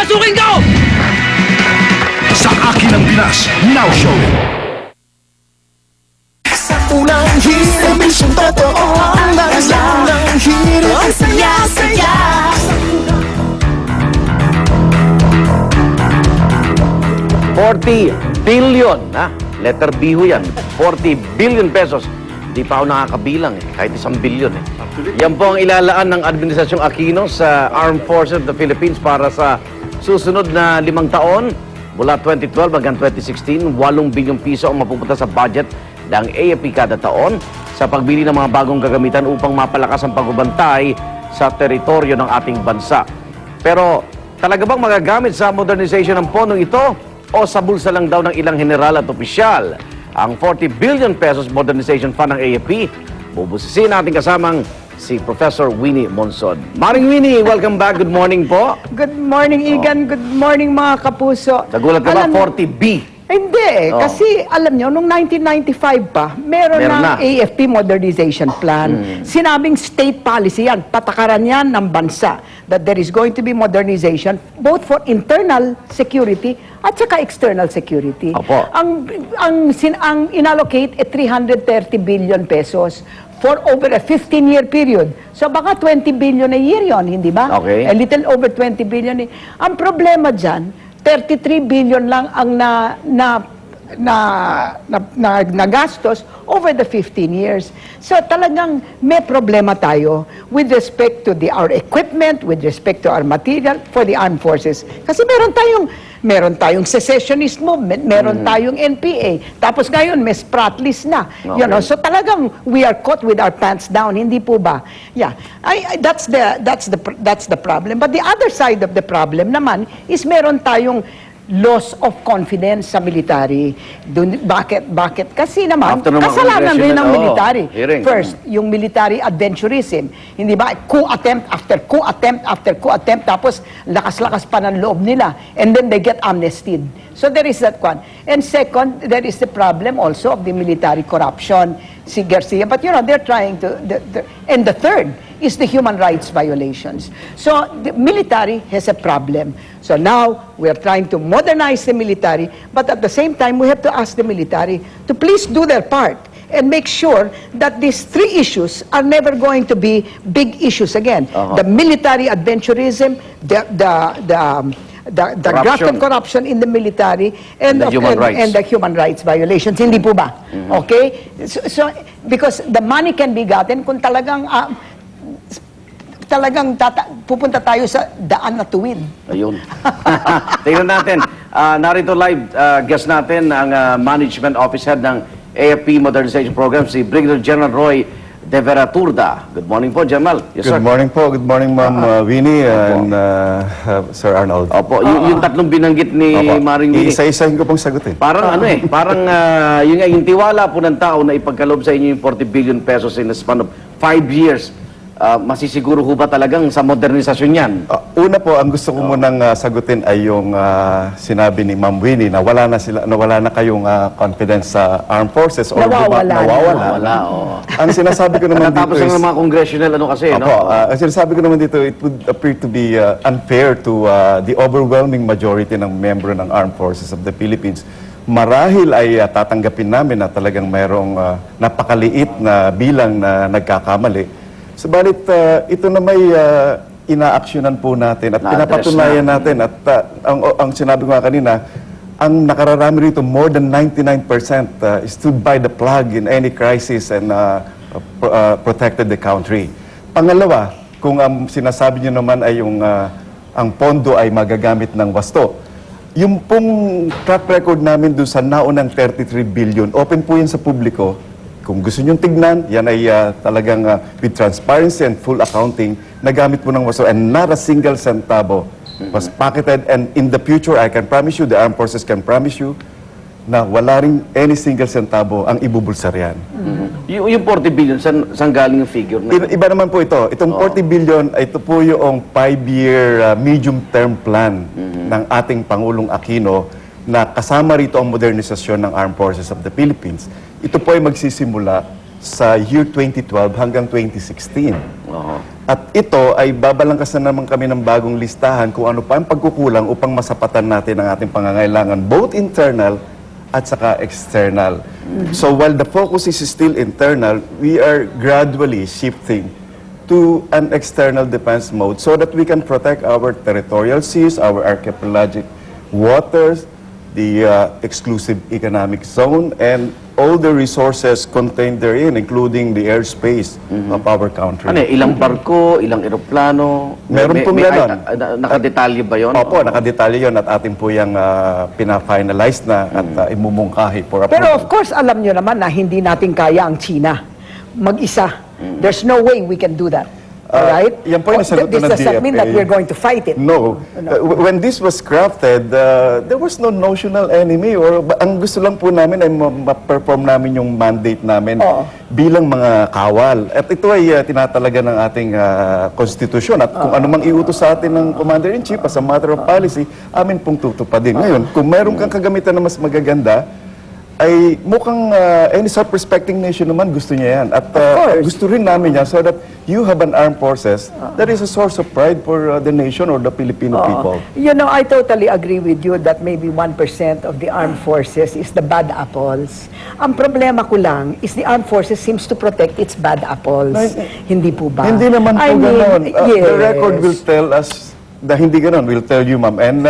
Papapasukin ko! Sa Akin ang Pinas Now Show. Sa unang hirit, misyong totoo ang unang hirit, ang saya-saya. 40 billion, ha? Letter B ho yan. 40 billion pesos. Di pa ako nakakabilang eh. Kahit 1 billion eh. Yan po ang ilalaan ng Administrasyong Aquino sa Armed Forces of the Philippines para sa susunod na 5 taon. Mula 2012 hanggang 2016, 8 bilyong piso ang mapupunta sa budget ng AFP kada taon sa pagbili ng mga bagong gagamitan upang mapalakas ang pagbabantay sa teritoryo ng ating bansa. Pero talaga bang magagamit sa modernization ng pondong ito o sa bulsa lang daw ng ilang general at opisyal? Ang 40 billion pesos modernization fund ng AFP, bubusisin natin kasamang si Professor Winnie Monzon. Maring Winnie, welcome back. Good morning po. Good morning, Igan. Good morning, mga kapuso. Nagulat ka ba? Alam- 40B. Hindi, Oh. kasi alam nyo, noong 1995 pa, meron Meron ng na. AFP Modernization Plan. Sinabing state policy yan, patakaran yan ng bansa, that there is going to be modernization both for internal security at saka external security. Opo. Ang inallocate 330 billion pesos for over a 15-year period. So baka 20 billion a year yon, hindi ba? Okay. A little over 20 billion. Ang problema dyan, 33 billion lang ang nagastos over the 15 years. So talagang may problema tayo with respect to our equipment, with respect to our material for the armed forces. Kasi meron tayong secessionist movement, meron tayong NPA. Tapos ngayon may Spratlys na. You know, so talagang we are caught with our pants down, hindi po ba? Yeah. That's the problem. But the other side of the problem naman is meron tayong loss of confidence sa military. Bakit? Kasi naman, After naman kasalanan rin ng congressional, military. hearing. First, yung military adventurism. Hindi ba? Coup attempt after coup attempt after coup attempt, tapos lakas-lakas pa ng loob nila. And then they get amnestied. So there is that one. And second, there is the problem also of the military corruption, si Garcia. But you know, they're trying to... And the third is the human rights violations. So the military has a problem. So now, we are trying to modernize the military, but at the same time, we have to ask the military to please do their part and make sure that these three issues are never going to be big issues again. The military adventurism, the graft of corruption in the military, and The human rights. and the human rights violations. Hindi po ba? Okay? So, because the money can be gotten kung talagang pupunta tayo sa daan na tuwid. Ayun. Tingnan natin. Narito live, guest natin ang Management Office Head ng AFP Modernization Program, si Brigadier General Roy De Veraturda. Good morning po, General. Yes, sir. Good morning po. Good morning, Ma'am Winnie and Sir Arnold. Opo, yung tatlong binanggit ni Maring Winnie. Iisa-isahin ko pong sagutin. Parang parang yung tiwala po ng tao na ipagkaloob sa inyo yung 40 billion pesos in a span of 5 years. Masisiguro ho ba talagang sa modernisasyon yan? Una po, ang gusto ko munang sagutin ay yung sinabi ni Ma'am Winnie na wala na kayong confidence sa armed forces or Nawawala. Ang sinasabi ko naman dito Natapos lang ng mga congressional kasi, no? ang sinasabi ko naman dito, it would appear to be unfair to the overwhelming majority ng membro ng armed forces of the Philippines. Marahil ay tatanggapin namin na talagang mayroong napakaliit na bilang na nagkakamali. Subalit, ito na may inaaksyonan po natin at pinapatunayan natin at ang sinabi ko nga kanina, ang nakararami rito, more than 99% stood by the flag in any crisis and protected the country. Pangalawa, kung ang sinasabi niyo naman ay yung ang pondo ay magagamit ng wasto, yung pong track record namin doon sa naunang 33 billion, open po yan sa publiko. Kung gusto nyong tignan, yan ay talagang with transparency and full accounting, nagamit po ng wasto and not a single centavo was pocketed. And in the future, I can promise you, the armed forces can promise you, na wala rin any single centavo ang ibubulsa riyan. Yung 40 billion, saan galing yung figure na? Iba naman po ito. Itong 40 billion, ito po yung 5-year medium-term plan ng ating Pangulong Aquino na kasama rito ang modernisasyon ng Armed Forces of the Philippines. Ito po ay magsisimula sa year 2012 hanggang 2016. At ito ay babalangkas na naman kami ng bagong listahan kung ano pa ang pagkukulang upang masapatan natin ang ating pangangailangan, both internal at saka external. So while the focus is still internal, we are gradually shifting to an external defense mode so that we can protect our territorial seas, our archipelagic waters, the exclusive economic zone, and all the resources contained therein, including the airspace of our country. Ano ilang barko, ilang eroplano? Meron pong ganon. Nakadetalye ba yun? Opo, nakadetalye yun at ating po yung pina-finalize na at imumungkahi for approval. Pero of course, alam nyo naman na hindi natin kaya ang China mag-isa. There's no way we can do that. Alright? yan po yung nasagot This ng does not mean that DFA. we're going to fight it. No. When this was crafted, there was no notional enemy or ang gusto lang po namin ay ma-perform namin yung mandate namin Oo. bilang mga kawal. At ito ay tinatalaga ng ating konstitusyon at kung ano mang iutos sa atin ng Commander-in-Chief as a matter of policy, amin pong tutupadin. Ngayon, kung meron kang kagamitan na mas magaganda, ay mukhang any self-respecting nation naman gusto niya yan. At course. gusto rin namin yan so that you have an armed forces that is a source of pride for the nation or the Filipino people. You know, I totally agree with you that maybe 1% of the armed forces is the bad apples. Ang problema ko lang is the armed forces seems to protect its bad apples. Hindi po ba? Hindi naman po I mean, ganon. The yes. record will tell us na hindi ganon. Will tell you, ma'am. And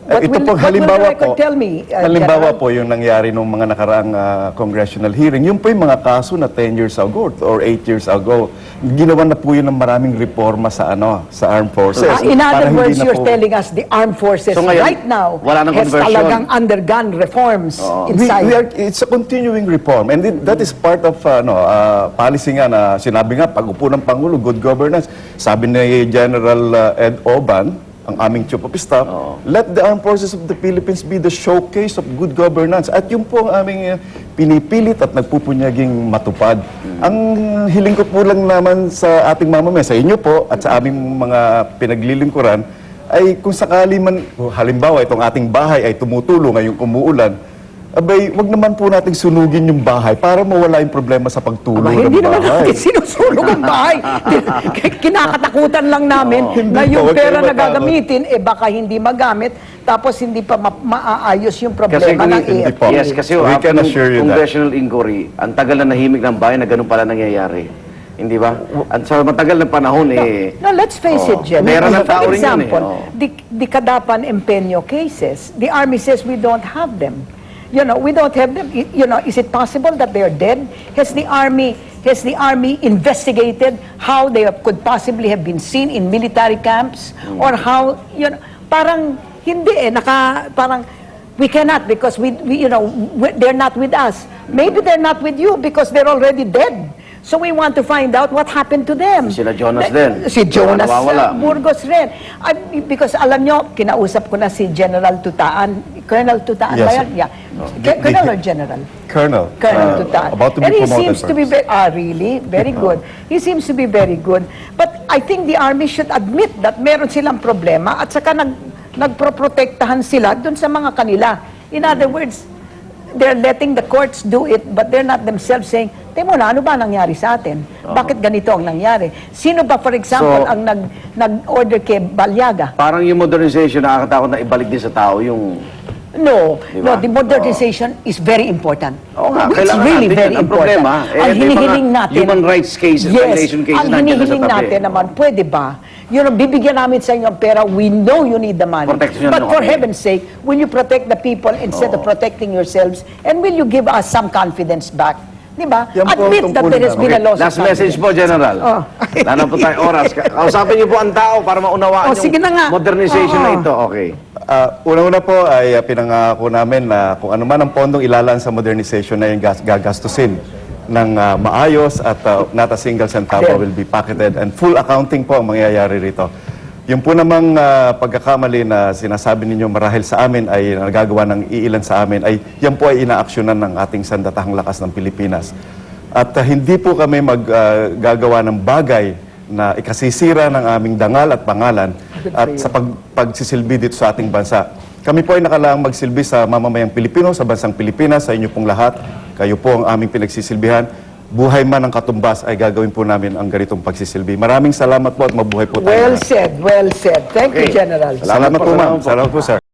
What ito will- pong what will halimbawa the record po, tell me, halimbawa General? po yung nangyari nung mga nakaraang congressional hearing, yung po yung mga kaso na 10 years ago or 8 years ago, ginawa na po yun ng maraming reforma sa armed forces. In Para other hindi words, na you're po- telling us the armed forces So ngayon, right now wala nang has conversion. talagang undergone reforms inside. It's a continuing reform and that is part of policy nga na sinabi nga pag-upo ng Pangulo, good governance. Sabi ni General Ed Oban, ang aming Chief of Staff, let the armed forces of the Philippines be the showcase of good governance. At yun po ang aming pinipilit at nagpupunyaging matupad. Ang hiling ko po lang naman sa ating mamamayan, sa inyo po at sa aming mga pinaglilingkuran, ay kung sakali man, halimbawa itong ating bahay ay tumutulo ngayong umuulan, abay, wag naman po nating sunugin yung bahay para mawala yung problema sa pagtulo Aba, ng hindi naman bahay. natin sinusunog ang bahay. Kinakatakutan lang namin na Hindi yung po, huwag pera kayong na matakot. gagamitin, baka hindi magamit, tapos hindi pa maaayos yung problema ng hindi AFP. po. Yes, kasi We after can assure you that. congressional inquiry, ang tagal na nahimik ng bayan na ganun pala nangyayari. Hindi ba? At sa matagal na panahon, No, let's face it, Jen. Pera ng tao For rin yun example, the Kadapan Empeño cases, the Army says we don't have them. You know, we don't have them. You know, is it possible that they are dead? Has the Army investigated how they could possibly have been seen in military camps? Or how, you know, parang hindi parang we cannot because they're not with us. Maybe they're not with you because they're already dead. So we want to find out what happened to them. Sila Jonas din. Si Jonas Nawawala. Burgos rin. Because alam nyo, kinausap ko na si General Tutaan. Colonel Tutaan Yes, ba sir. yan? Yeah. Colonel or General? Colonel. Colonel Tutaan. About to be And he promoted seems to be first. really? Very good. He seems to be very good. But I think the Army should admit that meron silang problema at saka nagproprotektahan sila dun sa mga kanila. In other words, they're letting the courts do it, but they're not themselves saying, temo na, ano ba nangyari sa atin? Bakit ganito ang nangyari? Sino ba, for example, So, ang nag-order kay Balyaga? Parang yung modernization, nakakatakot na ibalik din sa tao yung... No, Diba? the modernization is very important. Oo nga, It's kailangan really natin very yan. Ang important. problema, ang may mga hinihiling natin, human rights cases, violation cases, ang nandiyan na sa hinihiling tabi. natin naman, pwede ba? Bibigyan namin sa inyo ang pera, we know you need the money. Protection But nyo for kami. heaven's sake, will you protect the people instead of protecting yourselves? And will you give us some confidence back? Di ba? Yan po ang Admit that there has tungkulin been a loss Last of message po, confidence. General. Oh. Wala na po tayong oras. Kausapin niyo po ang tao para maunawaan Oh, sige na nga. yung modernization na Oo. ito. Okay. Una-una po ay pinangako namin na kung ano man ang pondong ilalaan sa modernization na yung gagastusin ng maayos at not a single centavo Sure. will be pocketed and full accounting po ang mangyayari rito. Yung po namang pagkakamali na sinasabi ninyo marahil sa amin ay nagagawa ng iilan sa amin ay yan po ay inaaksyonan ng ating sandatahang lakas ng Pilipinas. At hindi po kami maggagawa ng bagay na ikasisira ng aming dangal at pangalan at sa pagsisilbi dito sa ating bansa. Kami po ay nakalaang magsilbi sa mamamayang Pilipino, sa bansang Pilipinas, sa inyo pong lahat. Kayo po ang aming pinagsisilbihan. buhay man ang katumbas ay gagawin po namin ang ganitong pagsisilbi. Maraming salamat po at mabuhay po tayo. Well lahat. said, well said. Thank you, Okay. General. Salamat po, ma'am. Salamat po, sir.